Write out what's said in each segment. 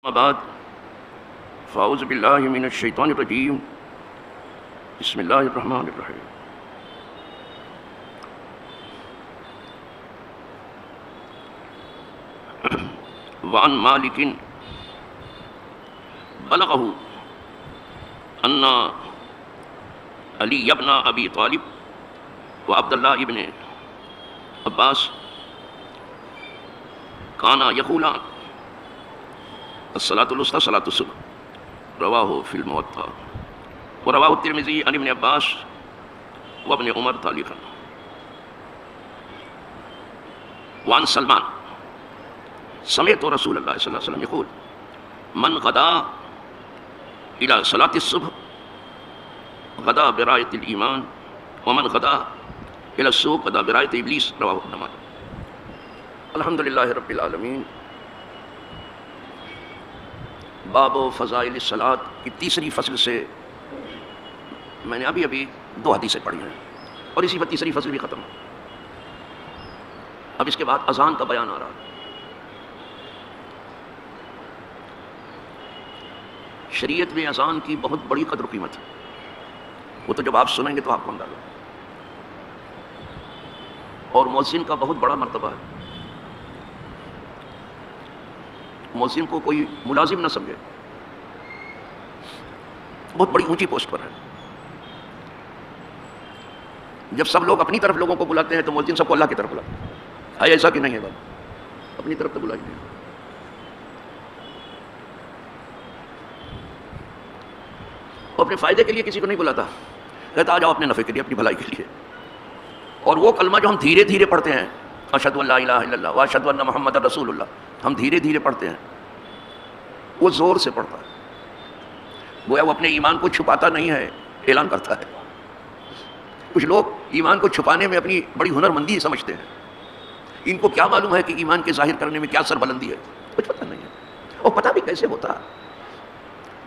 بعد فاعوذ باللہ من الشیطان الرجیم بسم اللہ الرحمن الرحیم وعن مالک بلغہ ان علی ابن ابی طالب و عبداللہ ابن عباس کانا یقولان الصلاۃ الوسطی صلاۃ الصبح رواہ فی الموطأ ورواہ الترمذی عن ابن عباس وابن عمر تعلیقا وعن سلمان سمعت رسول اللہ صلی اللہ علیہ وسلم یقول من غدا الى صلاۃ الصبح غدا برایۃ الایمان ومن غدا الى السوق غدا برایۃ ابلیس رواہ ابن ماجہ۔ الحمدللہ رب العالمین۔ باب و فضائل الصلاۃ کی تیسری فصل سے میں نے ابھی 2 حدیثیں پڑھی ہیں اور اسی پر تیسری فصل بھی ختم ہے۔ اب اس کے بعد اذان کا بیان آ رہا ہے۔ شریعت میں اذان کی بہت بڑی قدر و قیمت ہے، وہ تو جب آپ سنیں گے تو آپ کو اندازہ ہوگا، اور مؤذن کا بہت بڑا مرتبہ ہے۔ مؤذن کو کوئی ملازم نہ سمجھے، بہت بڑی اونچی پوسٹ پر ہے۔ جب سب لوگ اپنی طرف لوگوں کو بلاتے ہیں تو مؤذن سب کو اللہ کی طرف بلاتے ہیں۔ ایسا کہ نہیں ہے بات، اپنی طرف تو بلا ہی نہیں۔ وہ اپنے فائدے کے لیے کسی کو نہیں بلاتا، کہتا آ جاؤ اپنے نفع کے لیے، اپنی بھلائی کے لیے۔ اور وہ کلمہ جو ہم دھیرے دھیرے پڑھتے ہیں، اشہد ان لا الہ الا اللہ واشہد ان محمد رسول اللہ، ہم دھیرے دھیرے پڑھتے ہیں، وہ زور سے پڑھتا ہے، گویا وہ اپنے ایمان کو چھپاتا نہیں ہے، اعلان کرتا ہے۔ کچھ لوگ ایمان کو چھپانے میں اپنی بڑی ہنرمندی سمجھتے ہیں، ان کو کیا معلوم ہے کہ ایمان کے ظاہر کرنے میں کیا سربلندی ہے، کچھ پتہ نہیں ہے۔ اور پتہ بھی کیسے ہوتا،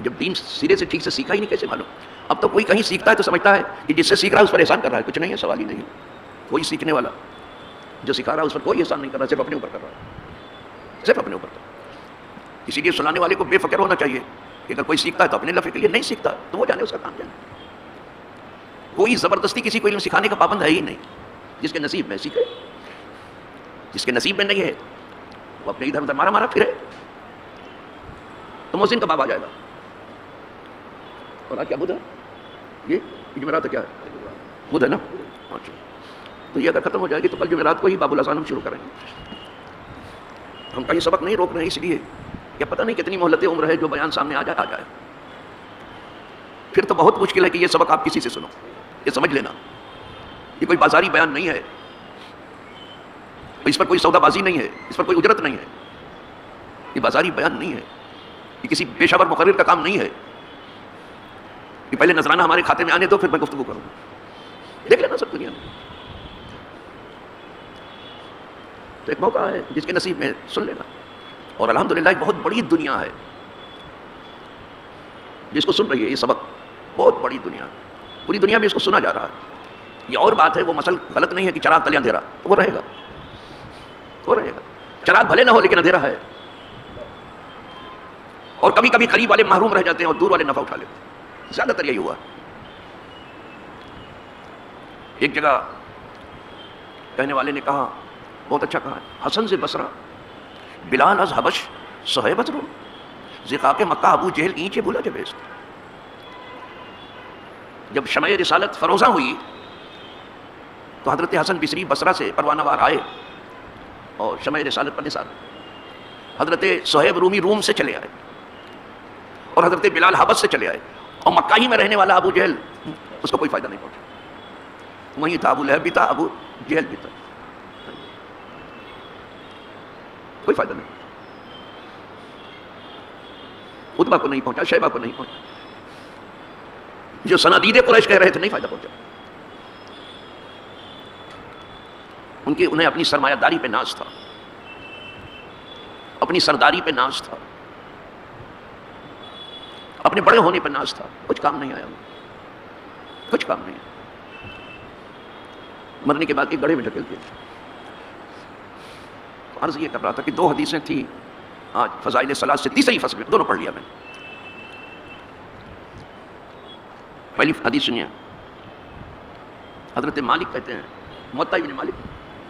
جب دین سرے سے ٹھیک سے سیکھا ہی نہیں کیسے معلوم؟ اب تو کوئی کہیں سیکھتا ہے تو سمجھتا ہے کہ جس سے سیکھ رہا ہے اس پر احسان کر رہا ہے، کچھ نہیں ہے، سوال ہی نہیں ہے۔ کوئی سیکھنے والا جو سکھا رہا ہے اس پر کوئی احسان نہیں کر رہا، صرف اپنے اوپر کر رہا ہے، صرف اپنے اوپر کر رہا ہے۔ اسی لیے سنانے والے کو بے فکر ہونا چاہیے کہ اگر کوئی سیکھتا ہے تو اپنے نفع کے لیے، نہیں سیکھتا تو وہ جانے اس کا کام جانے۔ کوئی زبردستی کسی کو علم سکھانے کا پابند ہے ہی نہیں، جس کے نصیب میں سیکھے، جس کے نصیب میں نہیں ہے وہ اپنے ادھر ادھر مارا مارا پھرے تو مؤذن کا باب آ جائے گا۔ اور آج کیا بدھ ہے؟ یہ جمعرات کیا ہے؟ بدھ ہے نا؟ اچھا، تو یہ اگر ختم ہو جائے گی تو کل جمعرات کو ہی باب الاذان ہم شروع کریں گے۔ ہم کہیں سبق نہیں روک رہے ہیں اس لیے کہ پتہ نہیں کتنی مہلت عمر ہے، جو بیان سامنے آ جائے پھر تو بہت مشکل ہے کہ یہ سبق آپ کسی سے سنو۔ یہ سمجھ لینا، یہ کوئی بازاری بیان نہیں ہے، اس پر کوئی سودا بازی نہیں ہے، اس پر کوئی اجرت نہیں ہے، یہ بازاری بیان نہیں ہے، یہ کسی پیشہ ور مقرر کا کام نہیں ہے کہ پہلے نذرانہ ہمارے کھاتے میں آنے دو پھر میں گفتگو کروں گا۔ دیکھ لینا سب دنیا میں، تو ایک موقع ہے جس کے نصیب میں سن لینا۔ اور الحمدللہ ایک بہت بڑی دنیا ہے جس کو سن رہی ہے یہ سبق، بہت بڑی دنیا، پوری دنیا میں اس کو سنا جا رہا ہے۔ یہ اور بات ہے، وہ مسئلہ غلط نہیں ہے کہ چراغ تلے اندھیرا، وہ رہے گا، وہ رہے گا، چراغ بھلے نہ ہو لیکن اندھیرا ہے۔ اور کبھی کبھی قریب والے محروم رہ جاتے ہیں اور دور والے نفع اٹھا لیتے ہیں، زیادہ تر یہی ہوا۔ ایک جگہ کہنے والے نے کہا، بہت اچھا کہا ہے، حسن سے بصرہ بلال از حبش صہیبت رو زقاق مکہ ابو جہل اینچے بھولا جب ایسے۔ جب شمع رسالت فروزہ ہوئی تو حضرت حسن بصری بصرہ سے پروانہ وار آئے اور شمع رسالت پر نثار۔ حضرت صہیب رومی روم سے چلے آئے اور حضرت بلال حبش سے چلے آئے، اور مکہ ہی میں رہنے والا ابو جہل اس کو کوئی فائدہ نہیں پہنچا۔ وہیں تھا ابو لہب بھی تھا، ابو جہل بھی تھا، کوئی فائدہ نہیں۔ عتبہ کو نہیں پہنچا، شیبہ کو نہیں پہنچا، جو صنادید قریش کہہ رہے تھے نہیں فائدہ پہنچا۔ انہیں اپنی سرمایہ داری پہ ناز تھا، اپنی سرداری پہ ناز تھا، اپنے بڑے ہونے پہ ناز تھا، کچھ کام نہیں آیا، کچھ کام نہیں آیا۔ مرنے کے بعد ایک گڑھے میں ڈھکیل دیا۔ عرض یہ کر رہا تھا کہ 2 حدیثیں تھیں آج فضائل صلاۃ سے تیسری فصل میں دونوں پڑھ لیا میں نے. پہلی حدیث سنیے. حضرت مالک کہتے ہیں, موطا ابن مالک,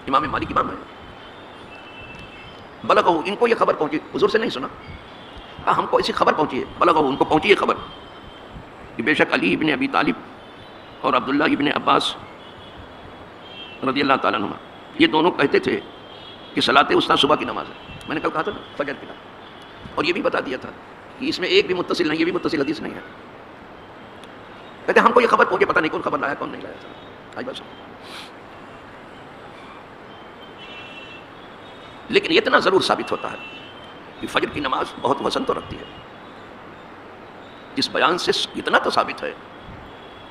امام مالک امام ہے, بلغہ, ان کو یہ خبر پہنچی, حضور سے نہیں سنا, ہم کو ایسی خبر پہنچی ہے, بلغہ, ان کو پہنچی ہے خبر کہ بے شک علی ابن ابی طالب اور عبداللہ ابن عباس رضی اللہ تعالیٰ عنہما یہ دونوں کہتے تھے کہ صلاۃ وسطیٰ صبح کی نماز ہے. میں نے کل کہا تھا نا فجر کی نماز, اور یہ بھی بتا دیا تھا کہ اس میں ایک بھی متصل نہیں, یہ بھی متصل حدیث نہیں ہے. کہتے ہم کو یہ خبر پہنچے, پتہ نہیں کون خبر لایا کون نہیں لایا تھا. آج بس, لیکن اتنا ضرور ثابت ہوتا ہے کہ فجر کی نماز بہت وزن تو رکھتی ہے. اس بیان سے اتنا تو ثابت ہے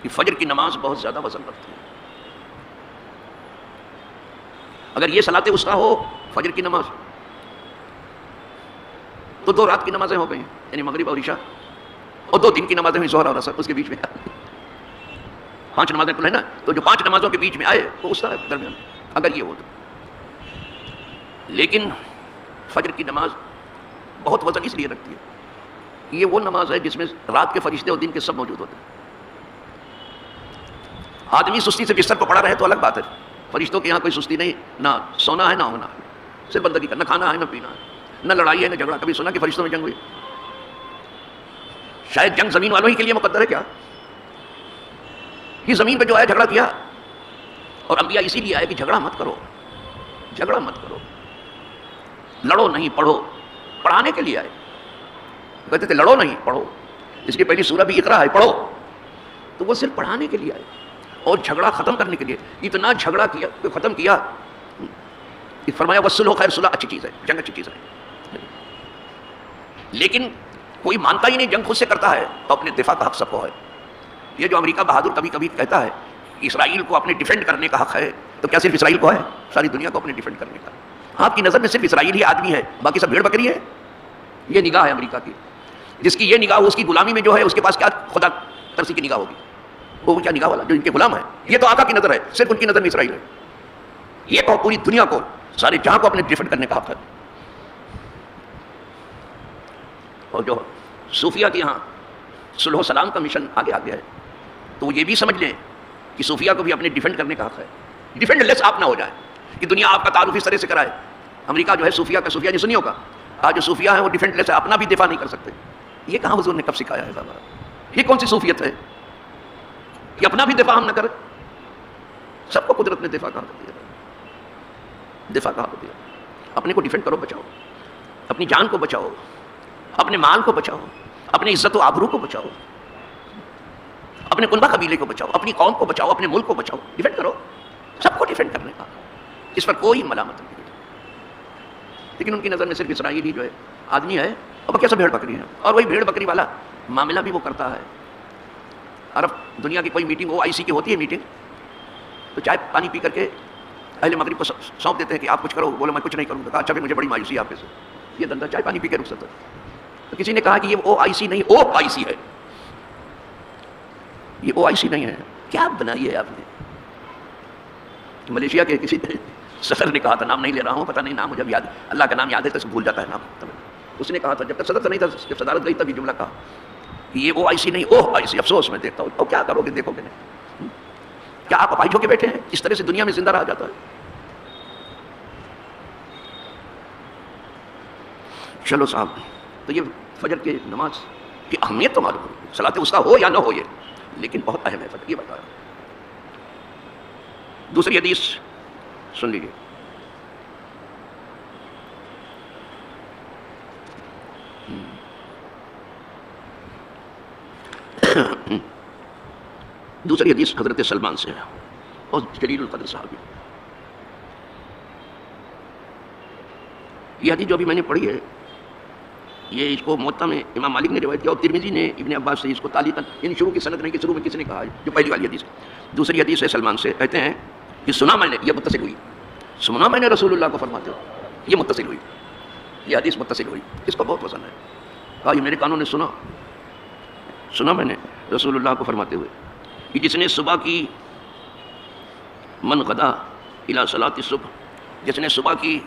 کہ فجر کی نماز بہت زیادہ وزن رکھتی ہے. اگر یہ صلاۃ وسطیٰ ہو فجر کی نماز تو 2 رات کی نمازیں ہو گئی, یعنی مغرب اور عشاء, اور 2 دن کی نمازیں ہوئی, ظہر اور عصر, اس کے بیچ میں 5 نمازیں کل ہے نا, تو جو 5 نمازوں کے بیچ میں آئے وہ اس طرح درمیان, اگر یہ ہو تو. لیکن فجر کی نماز بہت وزن اس لیے رکھتی ہے, یہ وہ نماز ہے جس میں رات کے فرشتے اور دن کے سب موجود ہوتے ہیں. آدمی سستی سے بستر پر پڑا رہے تو الگ بات ہے, فرشتوں کے یہاں کوئی سستی نہیں, نہ سونا ہے نہ ہونا ہے, صرف بندگی کا, نہ کھانا ہے نہ پینا ہے, نہ لڑائی ہے نہ جھگڑا. کبھی سنا کہ فرشتوں میں جنگ ہوئی؟ شاید جنگ زمین والوں ہی کے لیے مقدر ہے کیا؟ یہ زمین پہ جو آیا جھگڑا کیا, اور انبیاء اسی لیے آئے کہ جھگڑا مت کرو, جھگڑا مت کرو, لڑو نہیں, پڑھو. پڑھانے کے لیے آئے, کہتے تھے لڑو نہیں پڑھو, اس کی پہلی سورہ بھی اقرا ہے, پڑھو. تو وہ صرف پڑھانے کے لیے آئے اور جھگڑا ختم کرنے کے لیے. اتنا جھگڑا کیا, ختم کیا, فرمایا وصلح خیر, صلح اچھی چیز ہے, جنگ اچھی چیز ہے. لیکن کوئی مانتا ہی نہیں, جنگ خود سے کرتا ہے, تو اپنے دفاع کا حق سب کو ہے. یہ جو امریکہ بہادر کبھی کبھی کہتا ہے کہ اسرائیل کو اپنے ڈیفینڈ کرنے کا حق ہے, تو کیا صرف اسرائیل کو ہے؟ ساری دنیا کو اپنے ڈیفینڈ کرنے کا. آپ کی نظر میں صرف اسرائیل ہی آدمی ہے, باقی سب بھیڑ بکری ہے. یہ نگاہ ہے امریکہ کی. جس کی یہ نگاہ, اس کی غلامی میں جو ہے, اس کے پاس کیا خدا ترسی کی نگاہ ہوگی؟ وہ کیا نگاہ والا جو ان کے غلام ہے. یہ تو آقا کی نظر ہے, صرف ان کی نظر میں اسرائیل ہے. یہ تو پوری دنیا کو, سارے جہاں کو اپنے ڈیفینڈ کرنے کا حق ہے. اور جو صوفیہ کے یہاں صلح و سلام کا مشن آگے آ گیا ہے, تو وہ یہ بھی سمجھ لیں کہ صوفیہ کو بھی اپنے ڈیفینڈ کرنے کا حق ہے. ڈیفینڈ لیس آپ نہ ہو جائے کہ دنیا آپ کا تعارف اس طرح سے کرائے. امریکہ جو ہے صوفیہ کا, صوفیہ سنیوں کا, آج جو صوفیہ ہے وہ ڈیفینڈ لیس ہے, اپنا بھی دفاع نہیں کر سکتے. یہ کہاں حضور نے کب سکھایا ہے بابا؟ یہ کون سی صوفیت ہے کہ اپنا بھی دفاع ہم نہ کریں؟ سب کو قدرت نے دفاع کہا دیا, دفاع کہا دیا. اپنے کو ڈیفینڈ کرو, بچاؤ, اپنی جان کو بچاؤ, اپنے مال کو بچاؤ, اپنی عزت و آبرو کو بچاؤ, اپنے کنبہ قبیلے کو بچاؤ, اپنی قوم کو بچاؤ, اپنے ملک کو بچاؤ. ڈیفینڈ کرو, سب کو ڈیفینڈ کرنے کا, اس پر کوئی ملامت نہیں. لیکن ان کی نظر میں صرف اسرائیل ہی جو ہے آدمی ہے, اور کیسا بھیڑ بکری ہے. اور وہی بھیڑ بکری والا معاملہ بھی وہ کرتا ہے. عرب دنیا کی کوئی میٹنگ OIC کی ہوتی ہے میٹنگ, تو چائے پانی پی کر کے اہل مغرب کو سونپ دیتے ہیں کہ آپ کچھ کرو. بولے میں کچھ نہیں کروں گا. اچھا پھر مجھے بڑی مایوسی آپ سے. یہ دھندا چائے پانی پی کے رک سکتا ہے. تو کسی نے کہا کہ یہ OIC نہیں, OIC ہے. یہ OIC نہیں ہے. کیا بنائی ہے آپ نے؟ ملیشیا کے کسی صدر نے کہا تھا, نام نہیں لے رہا ہوں, پتہ نہیں نام مجھے یاد, اللہ کا نام یاد ہے تو بھول جاتا ہے نام. اس نے کہا تھا, جب تک صدر سے نہیں تھا, جب صدارت گئی تب یہ جملہ کہا کہ یہ OIC نہیں, OIC. افسوس میں دیکھتا ہوں. اور کیا کرو گے, دیکھو گے نہیں, کیا آپ اپاہج ہو کے بیٹھے ہیں؟ اس طرح سے دنیا میں زندہ رہا جاتا ہے. چلو صاحب, تو یہ فجر کی نماز کی اہمیت تو معلوم ہے, صلاۃ وسطیٰ ہو یا نہ ہو یہ, لیکن بہت اہم ہے فجر. یہ بتایا. دوسری حدیث سن لیجیے. دوسری حدیث حضرت سلمان سے ہے, اور جلیل القدر صحابی. یہ حدیث جو ابھی میں نے پڑھی ہے, یہ اس کو موطا میں امام مالک نے روایت کیا, اور ترمذی نے ابن عباس سے اس کو تعلیقاً, یعنی شروع کی سند نہیں کہ شروع میں کسی نے کہا, جو پہلی والی حدیث ہے. دوسری حدیث ہے سلمان سے, کہتے ہیں کہ سنا میں نے, یہ متصل ہوئی, سنا میں نے رسول اللہ کو فرماتے ہو, یہ متصل ہوئی, یہ حدیث متصل ہوئی. اس کو بہت پسند ہے. کہا یہ میرے کانوں نے سنا میں نے رسول اللہ کو فرماتے ہوئے کہ جس نے صبح کی من غدا الی صلاۃ الصبح, جس نے صبح کی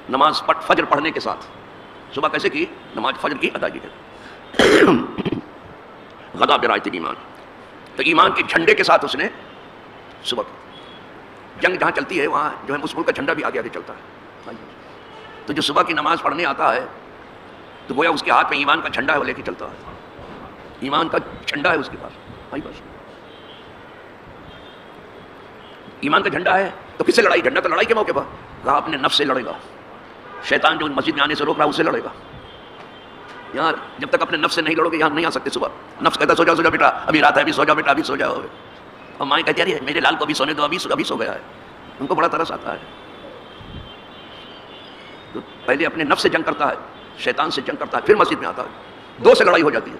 نماز فجر پڑھنے کے ساتھ صبح کیسے کی؟ نماز فجر کی ادائیگی ہے. غدا برایت ایمان، تو ایمان کے جھنڈے کے ساتھ اس نے صبح کی. جنگ جہاں چلتی ہے وہاں جو ہے اس ملک کا جھنڈا بھی آگے آگے چلتا ہے. تو جو صبح کی نماز پڑھنے آتا ہے تو گویا اس کے ہاتھ میں ایمان کا جھنڈا ہے، وہ لے کے چلتا ہے. ایمان کا جھنڈا ہے اس کے پاس. بس ایمان کا جھنڈا ہے تو کس سے لڑائی؟ جھنڈا تو لڑائی کے موقع پر کہا اپنے نفس سے لڑے گا. شیطان جو مسجد میں آنے سے روک رہا ہے اس سے لڑے گا. یار جب تک اپنے نفس سے نہیں لڑو گے یہاں نہیں آ سکتے. صبح نفس کہتا ہے سو جاؤ بیٹا، ابھی رات ہے، ابھی سو جاؤ بیٹا، ابھی سو جاؤ. اور مائیں کہتی ہے میرے لال کو ابھی سونے دو، ابھی سو گیا ہے. ان کو بڑا ترس آتا ہے. تو پہلے اپنے نفس سے جنگ کرتا ہے، شیطان سے جنگ کرتا ہے، پھر مسجد میں آتا ہے. دو سے لڑائی ہو جاتی ہے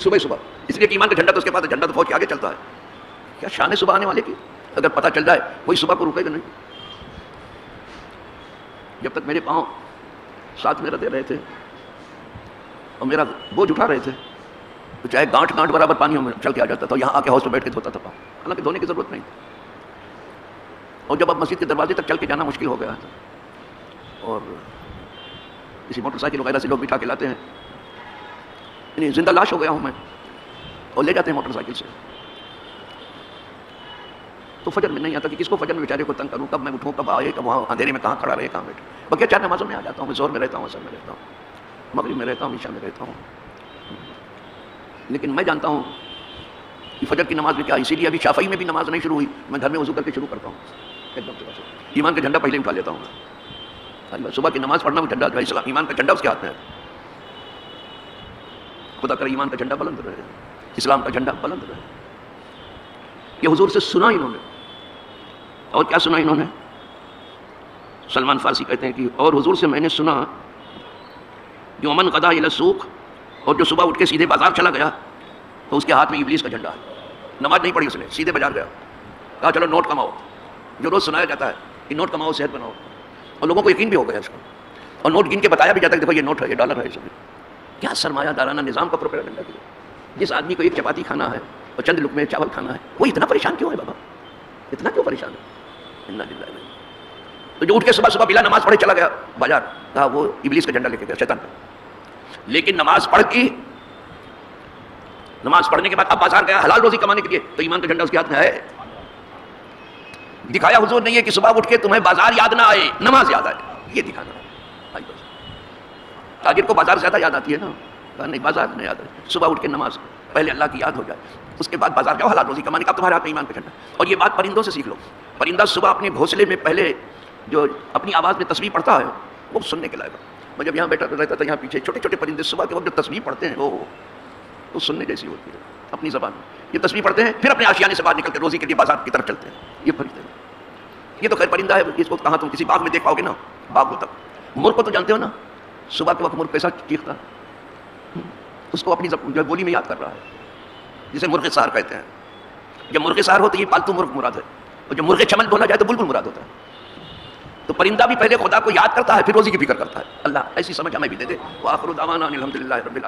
صبح صبح. اس لیے کہ ایمان کا جھنڈا تو اس کے پاس ہے، جھنڈا تو فوج کے آگے چلتا ہے. کیا شان ہے صبح آنے والے کی؟ اگر پتہ چل جائے کوئی صبح کو رکے گا نہیں. جب تک میرے پاؤں ساتھ میں رہتے رہے تھے اور میرا بوجھ اٹھا رہے تھے تو چاہے گانٹ برابر پانی میں چل کے آ جاتا تھا. یہاں آ کے ہاؤس پہ بیٹھ کے دھوتا تھا پاؤں، حالانکہ دھونے کی ضرورت نہیں. اور جب اب مسجد کے دروازے تک چل کے جانا مشکل ہو گیا اور کسی موٹر سائیکل وغیرہ سے لوگ بٹھا کے لاتے ہیں، یعنی زندہ لاش ہو گیا ہوں میں، اور لے جاتے ہیں موٹر سائیکل سے. تو فجر میں نہیں آتا کہ کس کو فجر میں بیچارے کو تنگ کروں، کب میں اٹھوں، کب آئے، کب وہاں اندھیرے میں کہاں کھڑا رہے، کہاں بیٹھے. بقیہ 4 نمازوں میں آ جاتا ہوں. میں زہر میں رہتا ہوں، اثر میں رہتا ہوں، مغرب میں رہتا ہوں، عشاء میں رہتا ہوں. لیکن میں جانتا ہوں کہ فجر کی نماز میں کیا، اسی لیے ابھی شافعی میں بھی نماز نہیں شروع ہوئی، میں گھر میں وضو کر کے شروع کرتا ہوں. ایک دم سے ایمان کا جھنڈا پہلے اٹھا لیتا ہوں. صبح کی نماز پڑھنا جھنڈا جو ہے اسلام، ایمان کا جھنڈا اس کے ہاتھ میں ہے. خدا کرے ایمان کا جھنڈا بلند رہے، اسلام کا جھنڈا بلند رہے. یہ حضور سے سنا انہوں نے. اور کیا سنا انہوں نے؟ سلمان فارسی کہتے ہیں کہ اور حضور سے میں نے سنا جو من غدا الی السوق، اور جو صبح اٹھ کے سیدھے بازار چلا گیا تو اس کے ہاتھ میں ابلیس کا جھنڈا ہے. نماز نہیں پڑھی اس نے، سیدھے بازار گیا، کہا چلو نوٹ کماؤ. جو روز سنایا جاتا ہے کہ نوٹ کماؤ، صحت بناؤ، اور لوگوں کو یقین بھی ہو گیا اس کا. اور نوٹ گن کے بتایا بھی جاتا ہے کہ دیکھو یہ نوٹ ہے، یہ ڈالر ہے. سب کیا سرمایہ دارانہ نظام کا پروپیگنڈا کیا. جس آدمی کو ایک چپاتی کھانا ہے اور چند لقمے چاول کھانا ہے، وہ اتنا پریشان کیوں ہے بابا؟ اتنا کیوں پریشان ہے؟ تو جو اٹھ کے صبح بلا نماز پڑھے چلا گیا بازار، کہا وہ ابلیس کا جھنڈا لے کے گیا، شیطان کا. لیکن نماز پڑھ کی، نماز پڑھنے کے بعد اب بازار گیا حلال روزی کمانے کے لیے، تو ایمان کا جھنڈا اس کے ہاتھ میں ہے. دکھایا حضور نے یہ کہ صبح اٹھ کے تمہیں بازار یاد نہ آئے، نماز یاد آئے، یہ دکھانا ہے. تاجر کو بازار زیادہ یاد آتی ہے نا، کہا نہیں بازار نہیں یاد آتی، صبح اٹھ کے نماز پہلے اللہ کی یاد ہو جائے، اس کے بعد بازار جاؤ حلال روزی کمانے کا. اب تمہارے ہاتھ میں ایمان کا جھنڈا. اور یہ بات پرندوں سے سیکھ لو. پرندہ صبح اپنے گھونسلے میں پہلے جو اپنی آواز میں تسبیح پڑھتا ہے وہ سننے کے لائق. میں جب یہاں بیٹھا رہتا تھا، یہاں پیچھے چھوٹے چھوٹے پرندے صبح کے وقت جو تسبیح پڑھتے ہیں وہ سننے جیسی ہوتی ہے. اپنی زبان میں یہ تسبیح پڑھتے ہیں، پھر اپنے آشیانے سے باہر نکل کے روزی کے لیے بازار کی طرف چلتے ہیں. یہ پرندے، یہ تو خیر پرندہ ہے، اس کو کہاں تم کسی باغ میں دیکھ پاؤ گے نا، باغ تک. مرغ کو تو جانتے ہو نا، صبح کے وقت مرغ کیسا چیختا ہے، اس کو اپنی جو بولی میں یاد کر رہا ہے، جسے مرغ سحر کہتے ہیں. جب مرغ سحر ہو تو یہ پالتو مرغ مراد ہے، اور جب مرغ چمن بولا جائے تو بلبل مراد ہوتا ہے. تو پرندہ بھی پہلے خدا کو یاد کرتا ہے، پھر روزی کی فکر کرتا ہے. اللہ ایسی سمجھ ہمیں بھی دے دے. وآخر دعوانا ان الحمد للہ رب العالمین.